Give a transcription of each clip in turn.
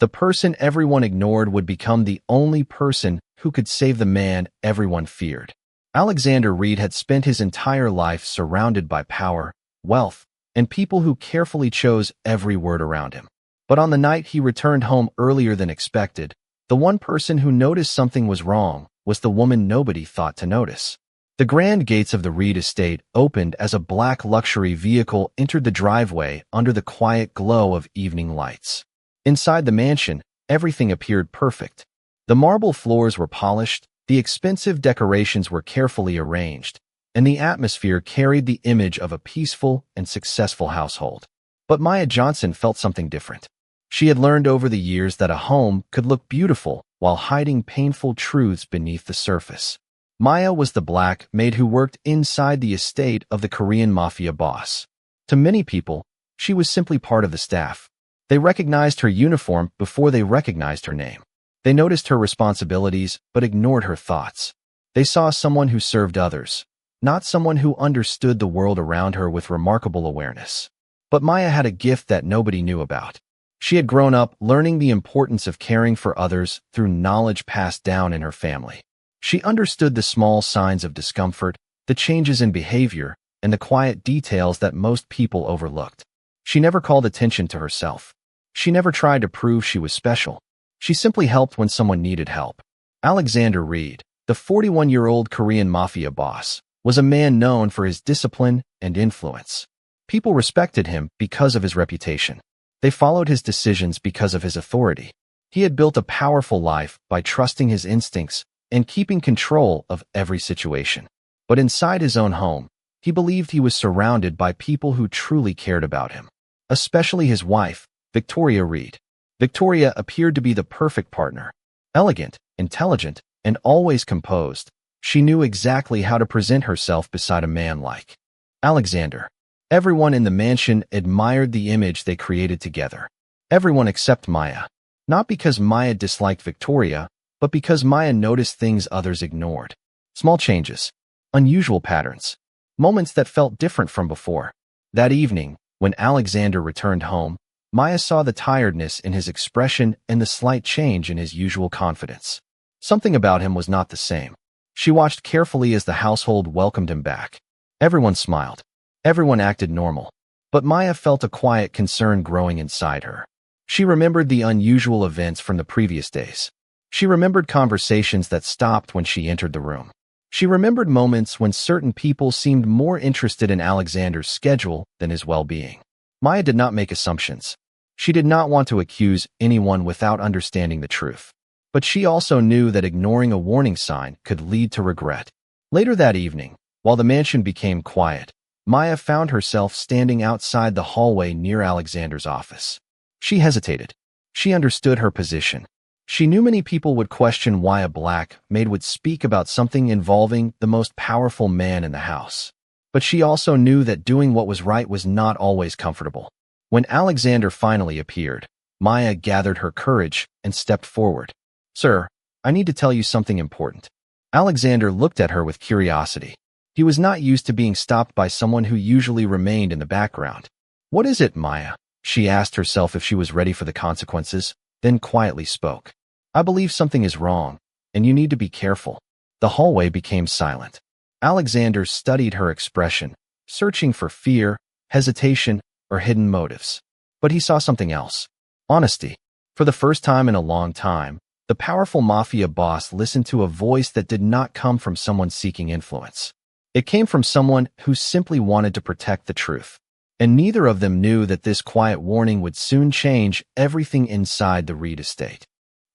The person everyone ignored would become the only person who could save the man everyone feared. Alexander Reed had spent his entire life surrounded by power, wealth, and people who carefully chose every word around him. But on the night he returned home earlier than expected, the one person who noticed something was wrong was the woman nobody thought to notice. The grand gates of the Reed estate opened as a black luxury vehicle entered the driveway under the quiet glow of evening lights. Inside the mansion, everything appeared perfect. The marble floors were polished, the expensive decorations were carefully arranged, and the atmosphere carried the image of a peaceful and successful household. But Maya Johnson felt something different. She had learned over the years that a home could look beautiful while hiding painful truths beneath the surface. Maya was the Black Maid who worked inside the estate of the Korean Mafia Boss. To many people, she was simply part of the staff. They recognized her uniform before they recognized her name. They noticed her responsibilities but ignored her thoughts. They saw someone who served others, not someone who understood the world around her with remarkable awareness. But Maya had a gift that nobody knew about. She had grown up learning the importance of caring for others through knowledge passed down in her family. She understood the small signs of discomfort, the changes in behavior, and the quiet details that most people overlooked. She never called attention to herself. She never tried to prove she was special. She simply helped when someone needed help. Alexander Reed, the 41-year-old Korean Mafia boss, was a man known for his discipline and influence. People respected him because of his reputation. They followed his decisions because of his authority. He had built a powerful life by trusting his instincts and keeping control of every situation. But inside his own home, he believed he was surrounded by people who truly cared about him, especially his wife, Victoria Reed. Victoria appeared to be the perfect partner. Elegant, intelligent, and always composed, she knew exactly how to present herself beside a man like Alexander. Everyone in the mansion admired the image they created together. Everyone except Maya. Not because Maya disliked Victoria, but because Maya noticed things others ignored. Small changes, unusual patterns, moments that felt different from before. That evening, when Alexander returned home, Maya saw the tiredness in his expression and the slight change in his usual confidence. Something about him was not the same. She watched carefully as the household welcomed him back. Everyone smiled. Everyone acted normal. But Maya felt a quiet concern growing inside her. She remembered the unusual events from the previous days. She remembered conversations that stopped when she entered the room. She remembered moments when certain people seemed more interested in Alexander's schedule than his well-being. Maya did not make assumptions. She did not want to accuse anyone without understanding the truth. But she also knew that ignoring a warning sign could lead to regret. Later that evening, while the mansion became quiet, Maya found herself standing outside the hallway near Alexander's office. She hesitated. She understood her position. She knew many people would question why a Black Maid would speak about something involving the most powerful man in the house. But she also knew that doing what was right was not always comfortable. When Alexander finally appeared, Maya gathered her courage and stepped forward. "Sir, I need to tell you something important." Alexander looked at her with curiosity. He was not used to being stopped by someone who usually remained in the background. "What is it, Maya?" She asked herself if she was ready for the consequences, then quietly spoke. "I believe something is wrong, and you need to be careful." The hallway became silent. Alexander studied her expression, searching for fear, hesitation, or hidden motives. But he saw something else. Honesty. For the first time in a long time, the powerful mafia boss listened to a voice that did not come from someone seeking influence. It came from someone who simply wanted to protect the truth. And neither of them knew that this quiet warning would soon change everything inside the Reed estate.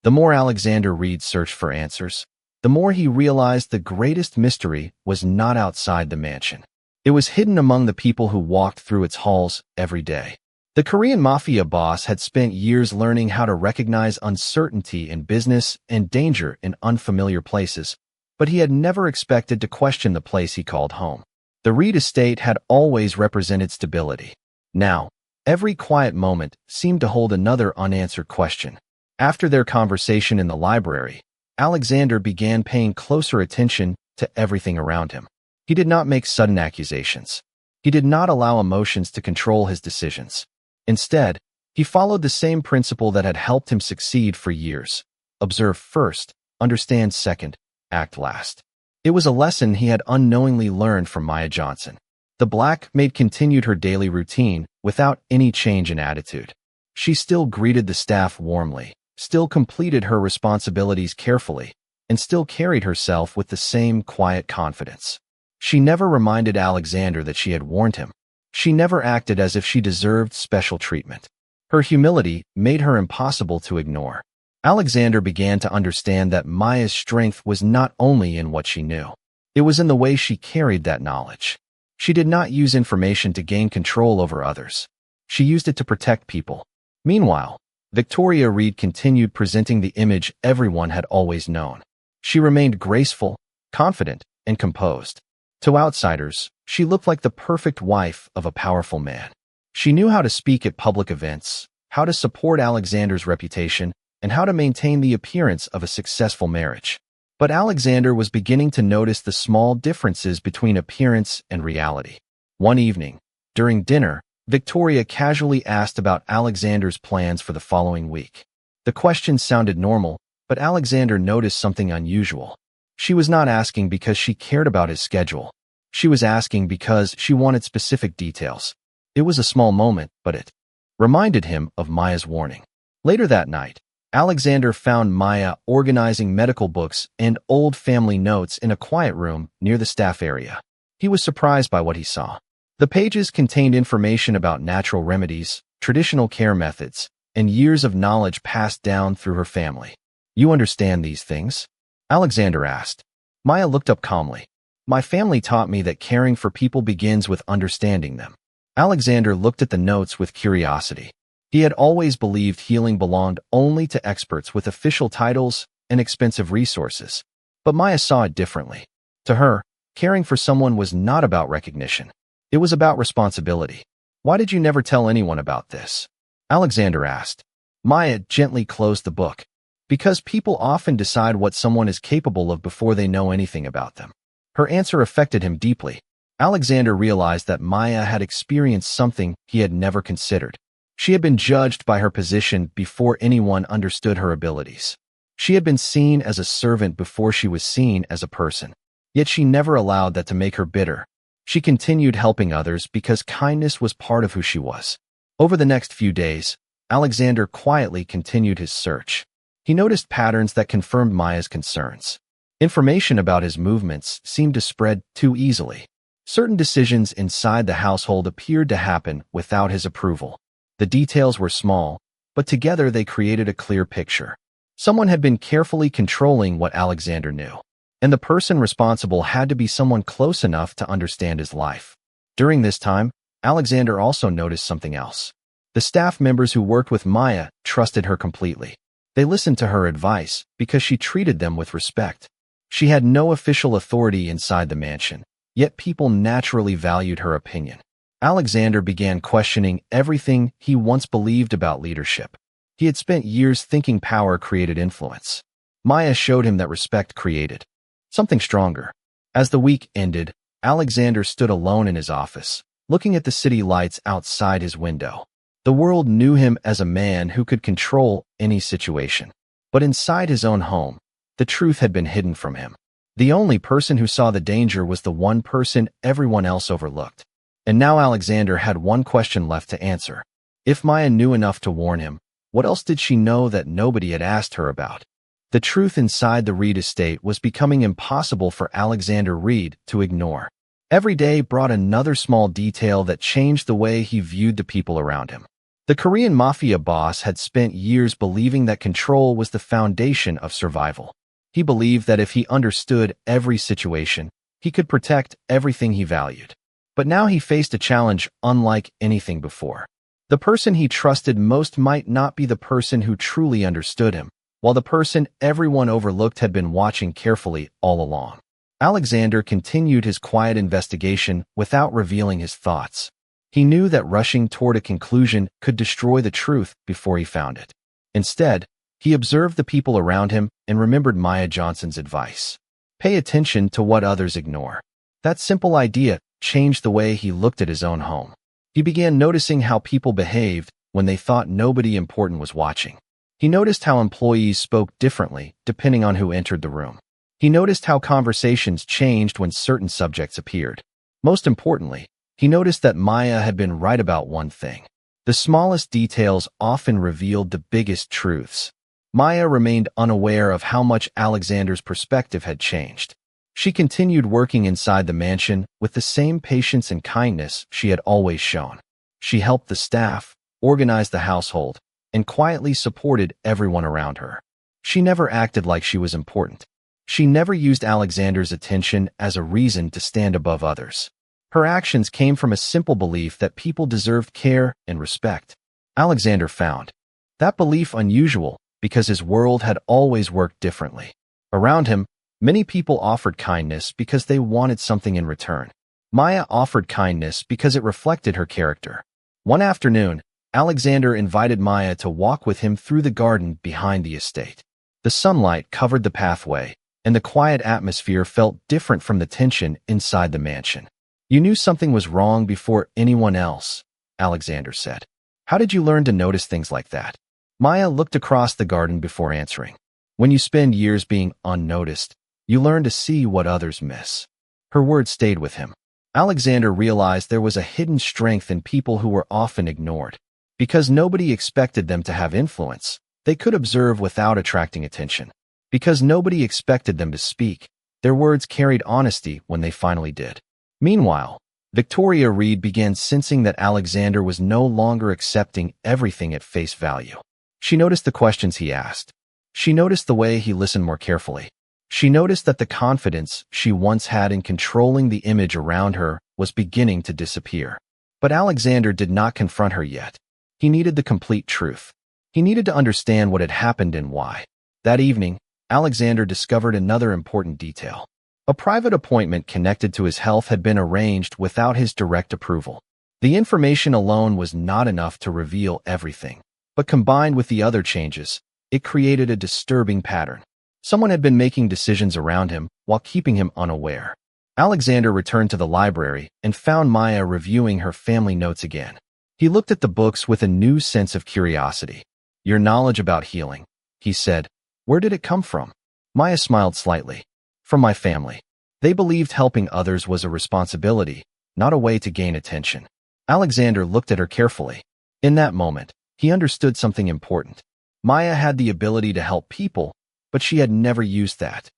The more Alexander Reed searched for answers, the more he realized the greatest mystery was not outside the mansion. It was hidden among the people who walked through its halls every day. The Korean Mafia boss had spent years learning how to recognize uncertainty in business and danger in unfamiliar places, but he had never expected to question the place he called home. The Reed estate had always represented stability. Now, every quiet moment seemed to hold another unanswered question. After their conversation in the library, Alexander began paying closer attention to everything around him. He did not make sudden accusations. He did not allow emotions to control his decisions. Instead, He followed the same principle that had helped him succeed for years. Observe first, understand second, act last. It was a lesson he had unknowingly learned from Maya Johnson. The Black Maid continued her daily routine without any change in attitude. She still greeted the staff warmly, still completed her responsibilities carefully, and still carried herself with the same quiet confidence. She never reminded Alexander that she had warned him. She never acted as if she deserved special treatment. Her humility made her impossible to ignore. Alexander began to understand that Maya's strength was not only in what she knew. It was in the way she carried that knowledge. She did not use information to gain control over others. She used it to protect people. Meanwhile, Victoria Reed continued presenting the image everyone had always known. She remained graceful, confident, and composed. To outsiders, she looked like the perfect wife of a powerful man. She knew how to speak at public events, how to support Alexander's reputation, and how to maintain the appearance of a successful marriage. But Alexander was beginning to notice the small differences between appearance and reality. One evening, during dinner, Victoria casually asked about Alexander's plans for the following week. The question sounded normal, but Alexander noticed something unusual. She was not asking because she cared about his schedule. She was asking because she wanted specific details. It was a small moment, but it reminded him of Maya's warning. Later that night, Alexander found Maya organizing medical books and old family notes in a quiet room near the staff area. He was surprised by what he saw. The pages contained information about natural remedies, traditional care methods, and years of knowledge passed down through her family. "You understand these things?" Alexander asked. Maya looked up calmly. "My family taught me that caring for people begins with understanding them." Alexander looked at the notes with curiosity. He had always believed healing belonged only to experts with official titles and expensive resources. But Maya saw it differently. To her, caring for someone was not about recognition. It was about responsibility. "Why did you never tell anyone about this?" Alexander asked. Maya gently closed the book. "Because people often decide what someone is capable of before they know anything about them." Her answer affected him deeply. Alexander realized that Maya had experienced something he had never considered. She had been judged by her position before anyone understood her abilities. She had been seen as a servant before she was seen as a person. Yet she never allowed that to make her bitter. She continued helping others because kindness was part of who she was. Over the next few days, Alexander quietly continued his search. He noticed patterns that confirmed Maya's concerns. Information about his movements seemed to spread too easily. Certain decisions inside the household appeared to happen without his approval. The details were small, but together they created a clear picture. Someone had been carefully controlling what Alexander knew, and the person responsible had to be someone close enough to understand his life. During this time, Alexander also noticed something else. The staff members who worked with Maya trusted her completely. They listened to her advice because she treated them with respect. She had no official authority inside the mansion, yet people naturally valued her opinion. Alexander began questioning everything he once believed about leadership. He had spent years thinking power created influence. Maya showed him that respect created something stronger. As the week ended, Alexander stood alone in his office, looking at the city lights outside his window. The world knew him as a man who could control any situation. But inside his own home, the truth had been hidden from him. The only person who saw the danger was the one person everyone else overlooked. And now Alexander had one question left to answer. If Maya knew enough to warn him, what else did she know that nobody had asked her about? The truth inside the Reed estate was becoming impossible for Alexander Reed to ignore. Every day brought another small detail that changed the way he viewed the people around him. The Korean Mafia Boss had spent years believing that control was the foundation of survival. He believed that if he understood every situation, he could protect everything he valued. But now he faced a challenge unlike anything before. The person he trusted most might not be the person who truly understood him, while the person everyone overlooked had been watching carefully all along. Alexander continued his quiet investigation without revealing his thoughts. He knew that rushing toward a conclusion could destroy the truth before he found it. Instead, he observed the people around him and remembered Maya Johnson's advice. Pay attention to what others ignore. That simple idea changed the way he looked at his own home. He began noticing how people behaved when they thought nobody important was watching. He noticed how employees spoke differently depending on who entered the room. He noticed how conversations changed when certain subjects appeared. Most importantly, he noticed that Maya had been right about one thing. The smallest details often revealed the biggest truths. Maya remained unaware of how much Alexander's perspective had changed. She continued working inside the mansion with the same patience and kindness she had always shown. She helped the staff, organized the household, and quietly supported everyone around her. She never acted like she was important. She never used Alexander's attention as a reason to stand above others. Her actions came from a simple belief that people deserved care and respect. Alexander found that belief unusual because his world had always worked differently. Around him, many people offered kindness because they wanted something in return. Maya offered kindness because it reflected her character. One afternoon, Alexander invited Maya to walk with him through the garden behind the estate. The sunlight covered the pathway, and the quiet atmosphere felt different from the tension inside the mansion. "You knew something was wrong before anyone else," Alexander said. "How did you learn to notice things like that?" Maya looked across the garden before answering. "When you spend years being unnoticed, you learn to see what others miss." Her words stayed with him. Alexander realized there was a hidden strength in people who were often ignored. Because nobody expected them to have influence, they could observe without attracting attention. Because nobody expected them to speak, their words carried honesty when they finally did. Meanwhile, Victoria Reed began sensing that Alexander was no longer accepting everything at face value. She noticed the questions he asked. She noticed the way he listened more carefully. She noticed that the confidence she once had in controlling the image around her was beginning to disappear. But Alexander did not confront her yet. He needed the complete truth. He needed to understand what had happened and why. That evening, Alexander discovered another important detail. A private appointment connected to his health had been arranged without his direct approval. The information alone was not enough to reveal everything, but combined with the other changes, it created a disturbing pattern. Someone had been making decisions around him while keeping him unaware. Alexander returned to the library and found Maya reviewing her family notes again. He looked at the books with a new sense of curiosity. "Your knowledge about healing," he said. "Where did it come from?" Maya smiled slightly. "From my family. They believed helping others was a responsibility, not a way to gain attention." Alexander looked at her carefully. In that moment, he understood something important. Maya had the ability to help people, but she had never used that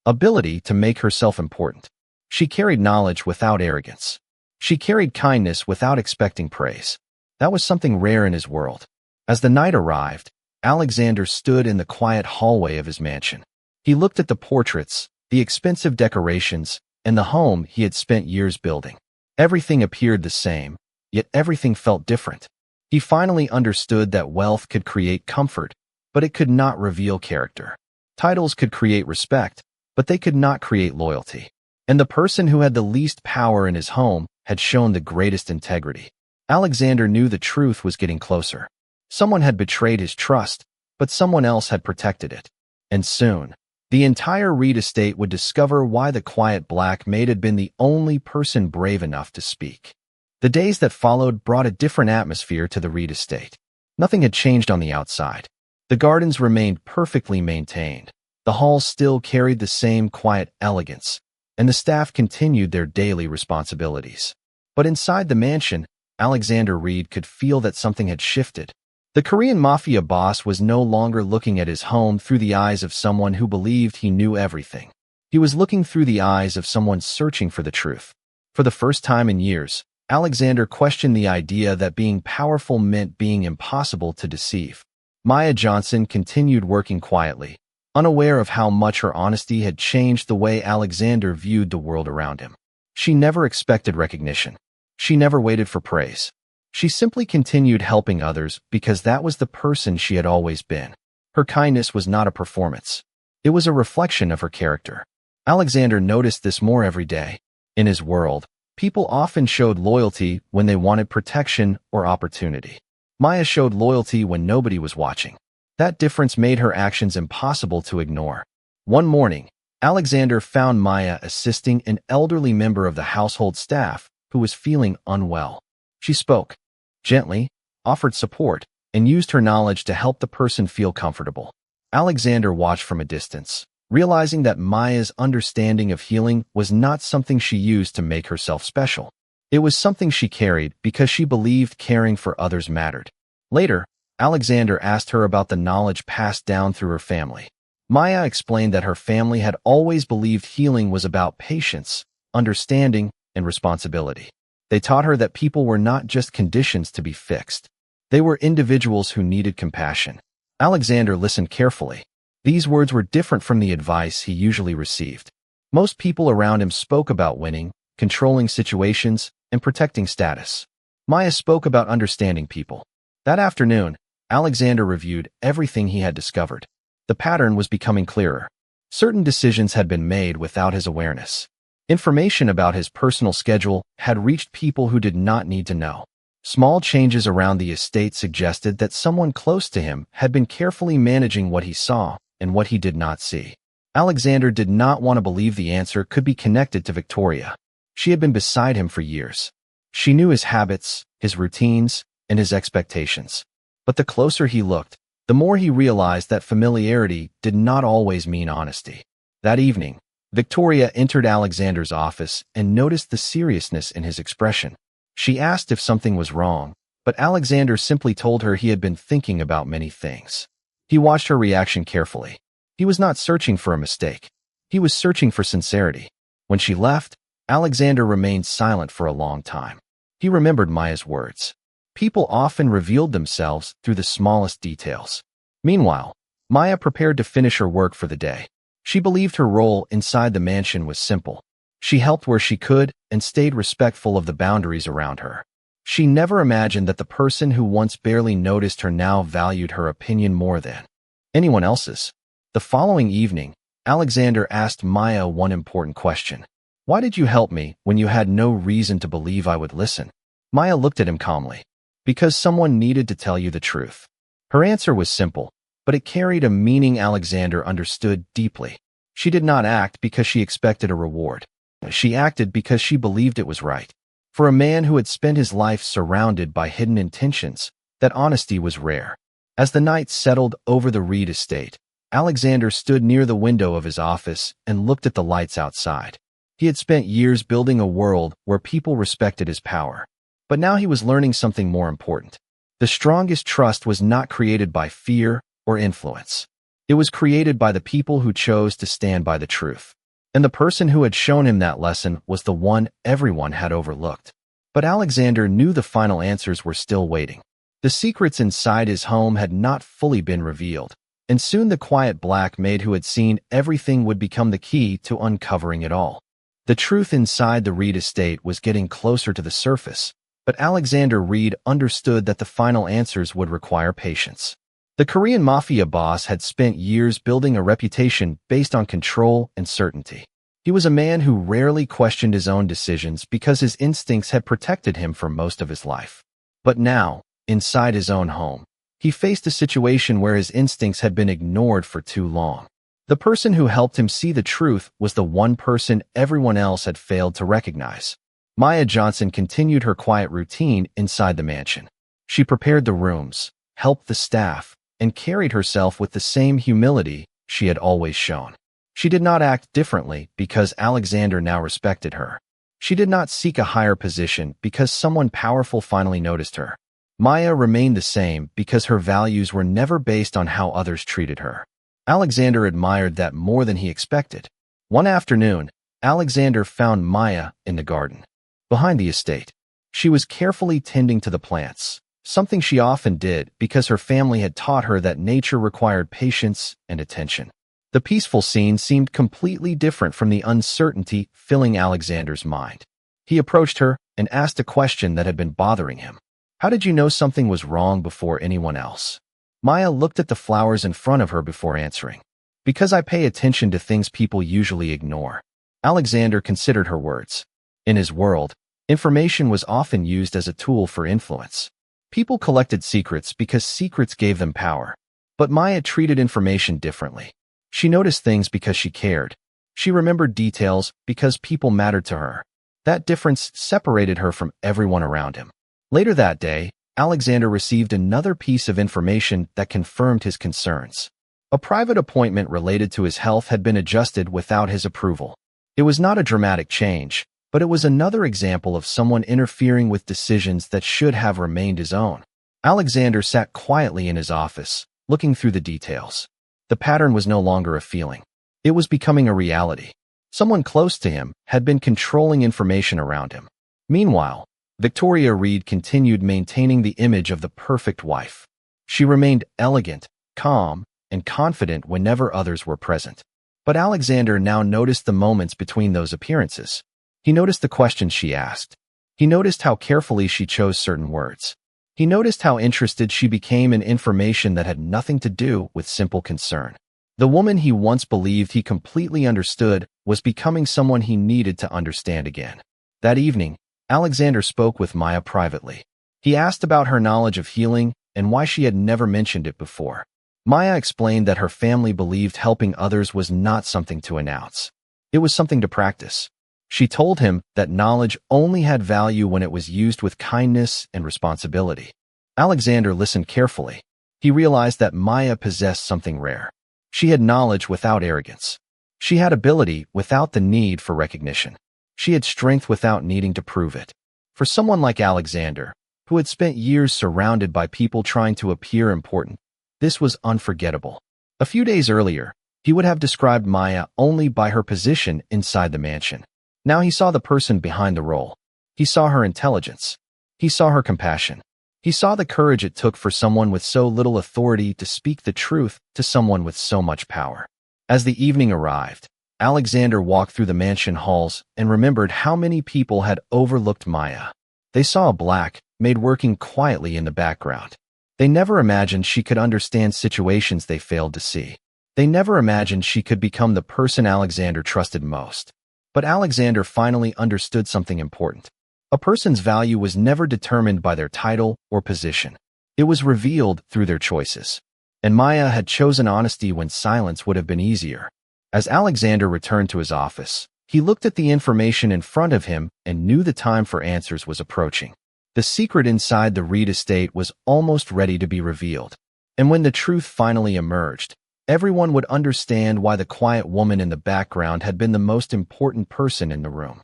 ability to make herself important. She carried knowledge without arrogance. She carried kindness without expecting praise. That was something rare in his world. As the night arrived, Alexander stood in the quiet hallway of his mansion. He looked at the portraits, the expensive decorations, and the home he had spent years building. Everything appeared the same, yet everything felt different. He finally understood that wealth could create comfort, but it could not reveal character. Titles could create respect, but they could not create loyalty. And the person who had the least power in his home had shown the greatest integrity. Alexander knew the truth was getting closer. Someone had betrayed his trust, but someone else had protected it. And soon, the entire Reed estate would discover why the quiet Black Maid had been the only person brave enough to speak. The days that followed brought a different atmosphere to the Reed estate. Nothing had changed on the outside. The gardens remained perfectly maintained. The halls still carried the same quiet elegance, and the staff continued their daily responsibilities. But inside the mansion, Alexander Reed could feel that something had shifted. The Korean Mafia Boss was no longer looking at his home through the eyes of someone who believed he knew everything. He was looking through the eyes of someone searching for the truth. For the first time in years, Alexander questioned the idea that being powerful meant being impossible to deceive. Maya Johnson continued working quietly, unaware of how much her honesty had changed the way Alexander viewed the world around him. She never expected recognition. She never waited for praise. She simply continued helping others because that was the person she had always been. Her kindness was not a performance. It was a reflection of her character. Alexander noticed this more every day. In his world, people often showed loyalty when they wanted protection or opportunity. Maya showed loyalty when nobody was watching. That difference made her actions impossible to ignore. One morning, Alexander found Maya assisting an elderly member of the household staff who was feeling unwell. She spoke gently, offered support, and used her knowledge to help the person feel comfortable. Alexander watched from a distance, realizing that Maya's understanding of healing was not something she used to make herself special. It was something she carried because she believed caring for others mattered. Later, Alexander asked her about the knowledge passed down through her family. Maya explained that her family had always believed healing was about patience, understanding, and responsibility. They taught her that people were not just conditions to be fixed. They were individuals who needed compassion. Alexander listened carefully. These words were different from the advice he usually received. Most people around him spoke about winning, controlling situations, and protecting status. Maya spoke about understanding people. That afternoon, Alexander reviewed everything he had discovered. The pattern was becoming clearer. Certain decisions had been made without his awareness. Information about his personal schedule had reached people who did not need to know. Small changes around the estate suggested that someone close to him had been carefully managing what he saw and what he did not see. Alexander did not want to believe the answer could be connected to Victoria. She had been beside him for years. She knew his habits, his routines, and his expectations. But the closer he looked, the more he realized that familiarity did not always mean honesty. That evening, Victoria entered Alexander's office and noticed the seriousness in his expression. She asked if something was wrong, but Alexander simply told her he had been thinking about many things. He watched her reaction carefully. He was not searching for a mistake. He was searching for sincerity. When she left, Alexander remained silent for a long time. He remembered Maya's words. People often revealed themselves through the smallest details. Meanwhile, Maya prepared to finish her work for the day. She believed her role inside the mansion was simple. She helped where she could and stayed respectful of the boundaries around her. She never imagined that the person who once barely noticed her now valued her opinion more than anyone else's. The following evening, Alexander asked Maya one important question. "Why did you help me when you had no reason to believe I would listen?" Maya looked at him calmly. "Because someone needed to tell you the truth." Her answer was simple, but it carried a meaning Alexander understood deeply. She did not act because she expected a reward. She acted because she believed it was right. For a man who had spent his life surrounded by hidden intentions, that honesty was rare. As the night settled over the Reed estate, Alexander stood near the window of his office and looked at the lights outside. He had spent years building a world where people respected his power. But now he was learning something more important. The strongest trust was not created by fear or influence. It was created by the people who chose to stand by the truth. And the person who had shown him that lesson was the one everyone had overlooked. But Alexander knew the final answers were still waiting. The secrets inside his home had not fully been revealed, and soon the quiet Black Maid who had seen everything would become the key to uncovering it all. The truth inside the Reed estate was getting closer to the surface, but Alexander Reed understood that the final answers would require patience. The Korean Mafia Boss had spent years building a reputation based on control and certainty. He was a man who rarely questioned his own decisions because his instincts had protected him for most of his life. But now, inside his own home, he faced a situation where his instincts had been ignored for too long. The person who helped him see the truth was the one person everyone else had failed to recognize. Maya Johnson continued her quiet routine inside the mansion. She prepared the rooms, helped the staff, and carried herself with the same humility she had always shown. She did not act differently because Alexander now respected her. She did not seek a higher position because someone powerful finally noticed her. Maya remained the same because her values were never based on how others treated her. Alexander admired that more than he expected. One afternoon, Alexander found Maya in the garden behind the estate. She was carefully tending to the plants, something she often did because her family had taught her that nature required patience and attention. The peaceful scene seemed completely different from the uncertainty filling Alexander's mind. He approached her and asked a question that had been bothering him. "How did you know something was wrong before anyone else?" Maya looked at the flowers in front of her before answering. "Because I pay attention to things people usually ignore." Alexander considered her words. In his world, information was often used as a tool for influence. People collected secrets because secrets gave them power. But Maya treated information differently. She noticed things because she cared. She remembered details because people mattered to her. That difference separated her from everyone around him. Later that day, Alexander received another piece of information that confirmed his concerns. A private appointment related to his health had been adjusted without his approval. It was not a dramatic change, but it was another example of someone interfering with decisions that should have remained his own. Alexander sat quietly in his office, looking through the details. The pattern was no longer a feeling. It was becoming a reality. Someone close to him had been controlling information around him. Meanwhile, Victoria Reed continued maintaining the image of the perfect wife. She remained elegant, calm, and confident whenever others were present. But Alexander now noticed the moments between those appearances. He noticed the questions she asked. He noticed how carefully she chose certain words. He noticed how interested she became in information that had nothing to do with simple concern. The woman he once believed he completely understood was becoming someone he needed to understand again. That evening, Alexander spoke with Maya privately. He asked about her knowledge of healing and why she had never mentioned it before. Maya explained that her family believed helping others was not something to announce. It was something to practice. She told him that knowledge only had value when it was used with kindness and responsibility. Alexander listened carefully. He realized that Maya possessed something rare. She had knowledge without arrogance. She had ability without the need for recognition. She had strength without needing to prove it. For someone like Alexander, who had spent years surrounded by people trying to appear important, this was unforgettable. A few days earlier, he would have described Maya only by her position inside the mansion. Now he saw the person behind the role. He saw her intelligence. He saw her compassion. He saw the courage it took for someone with so little authority to speak the truth to someone with so much power. As the evening arrived, Alexander walked through the mansion halls and remembered how many people had overlooked Maya. They saw a Black Maid working quietly in the background. They never imagined she could understand situations they failed to see. They never imagined she could become the person Alexander trusted most. But Alexander finally understood something important. A person's value was never determined by their title or position. It was revealed through their choices. And Maya had chosen honesty when silence would have been easier. As Alexander returned to his office, he looked at the information in front of him and knew the time for answers was approaching. The secret inside the Reed estate was almost ready to be revealed. And when the truth finally emerged, everyone would understand why the quiet woman in the background had been the most important person in the room.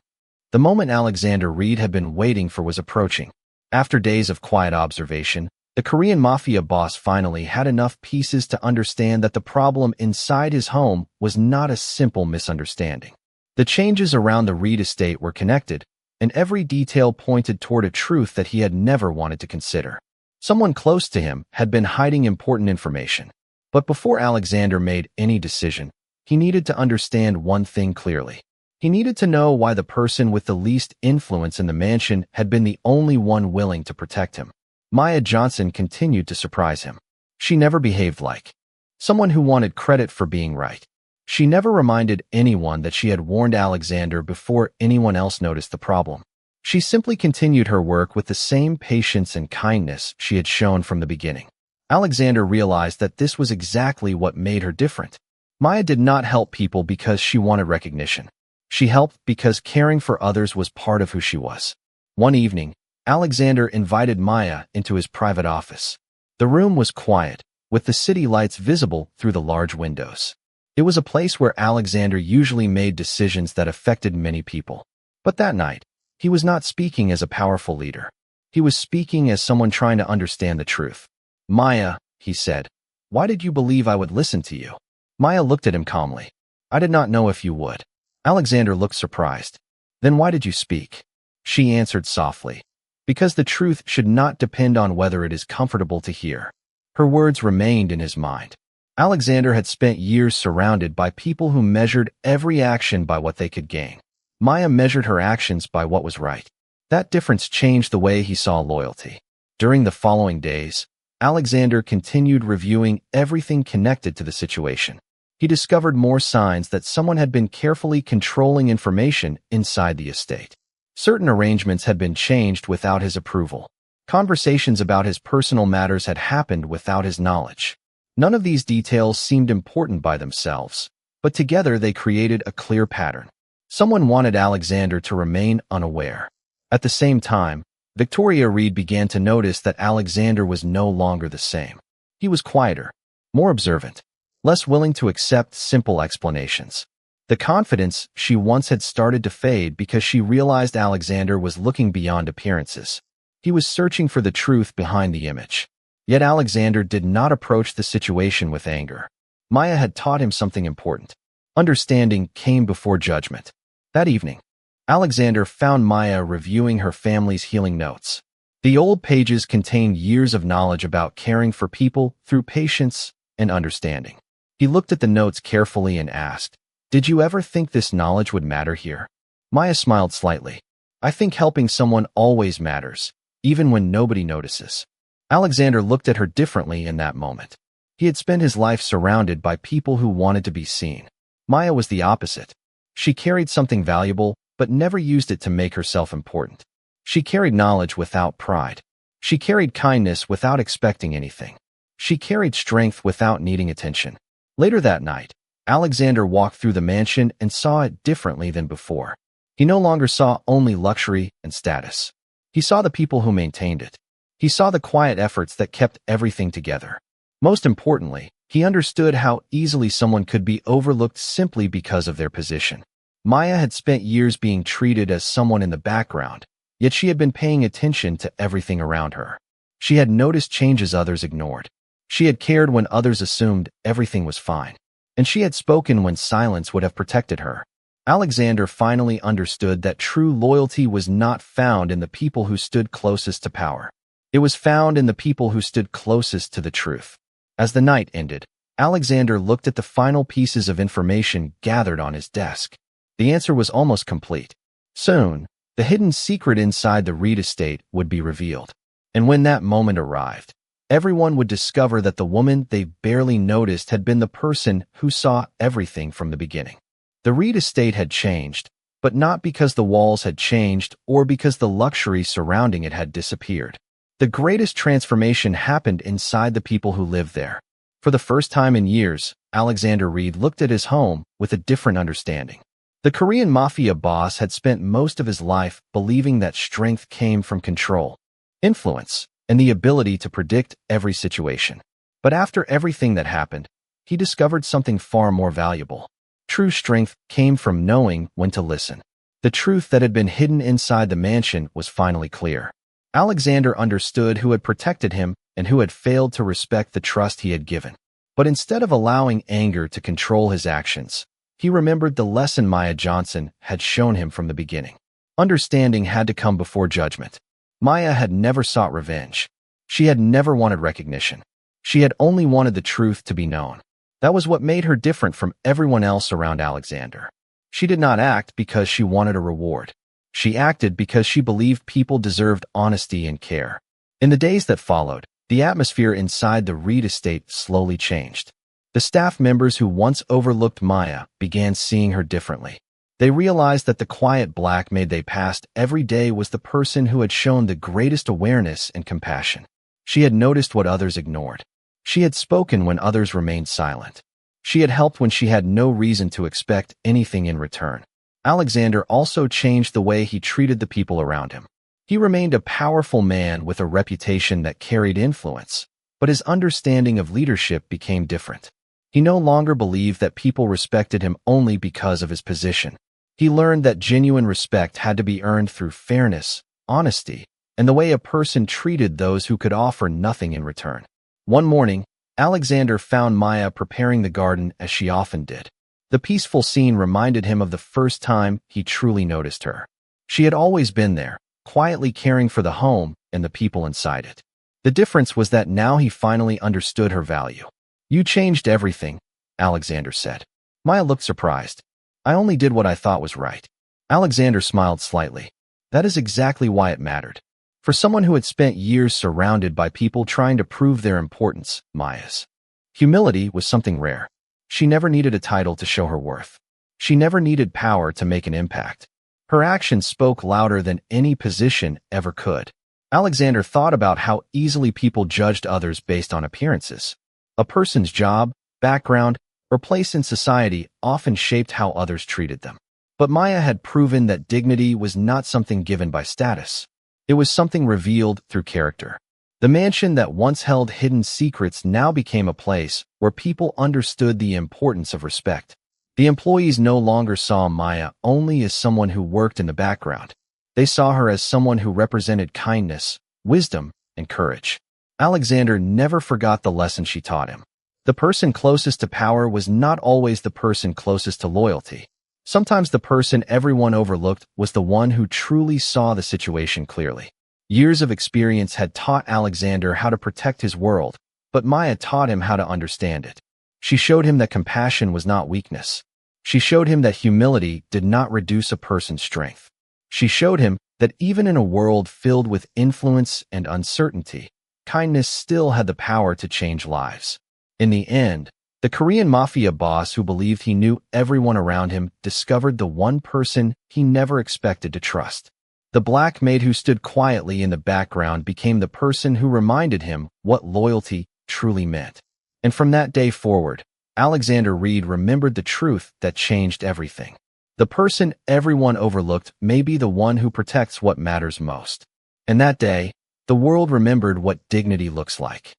The moment Alexander Reed had been waiting for was approaching. After days of quiet observation, the Korean Mafia boss finally had enough pieces to understand that the problem inside his home was not a simple misunderstanding. The changes around the Reed estate were connected, and every detail pointed toward a truth that he had never wanted to consider. Someone close to him had been hiding important information. But before Alexander made any decision, he needed to understand one thing clearly. He needed to know why the person with the least influence in the mansion had been the only one willing to protect him. Maya Johnson continued to surprise him. She never behaved like someone who wanted credit for being right. She never reminded anyone that she had warned Alexander before anyone else noticed the problem. She simply continued her work with the same patience and kindness she had shown from the beginning. Alexander realized that this was exactly what made her different. Maya did not help people because she wanted recognition. She helped because caring for others was part of who she was. One evening, Alexander invited Maya into his private office. The room was quiet, with the city lights visible through the large windows. It was a place where Alexander usually made decisions that affected many people. But that night, he was not speaking as a powerful leader. He was speaking as someone trying to understand the truth. "Maya," he said, "why did you believe I would listen to you?" Maya looked at him calmly. "I did not know if you would." Alexander looked surprised. "Then why did you speak?" She answered softly. "Because the truth should not depend on whether it is comfortable to hear." Her words remained in his mind. Alexander had spent years surrounded by people who measured every action by what they could gain. Maya measured her actions by what was right. That difference changed the way he saw loyalty. During the following days, Alexander continued reviewing everything connected to the situation. He discovered more signs that someone had been carefully controlling information inside the estate. Certain arrangements had been changed without his approval. Conversations about his personal matters had happened without his knowledge. None of these details seemed important by themselves, but together they created a clear pattern. Someone wanted Alexander to remain unaware. At the same time, Victoria Reed began to notice that Alexander was no longer the same. He was quieter, more observant, less willing to accept simple explanations. The confidence she once had started to fade because she realized Alexander was looking beyond appearances. He was searching for the truth behind the image. Yet Alexander did not approach the situation with anger. Maya had taught him something important. Understanding came before judgment. That evening, Alexander found Maya reviewing her family's healing notes. The old pages contained years of knowledge about caring for people through patience and understanding. He looked at the notes carefully and asked, "Did you ever think this knowledge would matter here?" Maya smiled slightly. "I think helping someone always matters, even when nobody notices." Alexander looked at her differently in that moment. He had spent his life surrounded by people who wanted to be seen. Maya was the opposite. She carried something valuable, but never used it to make herself important. She carried knowledge without pride. She carried kindness without expecting anything. She carried strength without needing attention. Later that night, Alexander walked through the mansion and saw it differently than before. He no longer saw only luxury and status. He saw the people who maintained it. He saw the quiet efforts that kept everything together. Most importantly, he understood how easily someone could be overlooked simply because of their position. Maya had spent years being treated as someone in the background, yet she had been paying attention to everything around her. She had noticed changes others ignored. She had cared when others assumed everything was fine. And she had spoken when silence would have protected her. Alexander finally understood that true loyalty was not found in the people who stood closest to power. It was found in the people who stood closest to the truth. As the night ended, Alexander looked at the final pieces of information gathered on his desk. The answer was almost complete. Soon, the hidden secret inside the Reed estate would be revealed. And when that moment arrived, everyone would discover that the woman they barely noticed had been the person who saw everything from the beginning. The Reed estate had changed, but not because the walls had changed or because the luxury surrounding it had disappeared. The greatest transformation happened inside the people who lived there. For the first time in years, Alexander Reed looked at his home with a different understanding. The Korean Mafia boss had spent most of his life believing that strength came from control, influence, and the ability to predict every situation. But after everything that happened, he discovered something far more valuable. True strength came from knowing when to listen. The truth that had been hidden inside the mansion was finally clear. Alexander understood who had protected him and who had failed to respect the trust he had given. But instead of allowing anger to control his actions, he remembered the lesson Maya Johnson had shown him from the beginning. Understanding had to come before judgment. Maya had never sought revenge. She had never wanted recognition. She had only wanted the truth to be known. That was what made her different from everyone else around Alexander. She did not act because she wanted a reward. She acted because she believed people deserved honesty and care. In the days that followed, the atmosphere inside the Reed estate slowly changed. The staff members who once overlooked Maya began seeing her differently. They realized that the quiet Black Maid they passed every day was the person who had shown the greatest awareness and compassion. She had noticed what others ignored. She had spoken when others remained silent. She had helped when she had no reason to expect anything in return. Alexander also changed the way he treated the people around him. He remained a powerful man with a reputation that carried influence, but his understanding of leadership became different. He no longer believed that people respected him only because of his position. He learned that genuine respect had to be earned through fairness, honesty, and the way a person treated those who could offer nothing in return. One morning, Alexander found Maya preparing the garden as she often did. The peaceful scene reminded him of the first time he truly noticed her. She had always been there, quietly caring for the home and the people inside it. The difference was that now he finally understood her value. "You changed everything," Alexander said. Maya looked surprised. "I only did what I thought was right." Alexander smiled slightly. That is exactly why it mattered. For someone who had spent years surrounded by people trying to prove their importance, Maya's humility was something rare. She never needed a title to show her worth. She never needed power to make an impact. Her actions spoke louder than any position ever could. Alexander thought about how easily people judged others based on appearances. A person's job, background, or place in society often shaped how others treated them. But Maya had proven that dignity was not something given by status. It was something revealed through character. The mansion that once held hidden secrets now became a place where people understood the importance of respect. The employees no longer saw Maya only as someone who worked in the background. They saw her as someone who represented kindness, wisdom, and courage. Alexander never forgot the lesson she taught him. The person closest to power was not always the person closest to loyalty. Sometimes the person everyone overlooked was the one who truly saw the situation clearly. Years of experience had taught Alexander how to protect his world, but Maya taught him how to understand it. She showed him that compassion was not weakness. She showed him that humility did not reduce a person's strength. She showed him that even in a world filled with influence and uncertainty, kindness still had the power to change lives. In the end, the Korean Mafia boss who believed he knew everyone around him discovered the one person he never expected to trust. The Black Maid who stood quietly in the background became the person who reminded him what loyalty truly meant. And from that day forward, Alexander Reed remembered the truth that changed everything. The person everyone overlooked may be the one who protects what matters most. And that day, the world remembered what dignity looks like.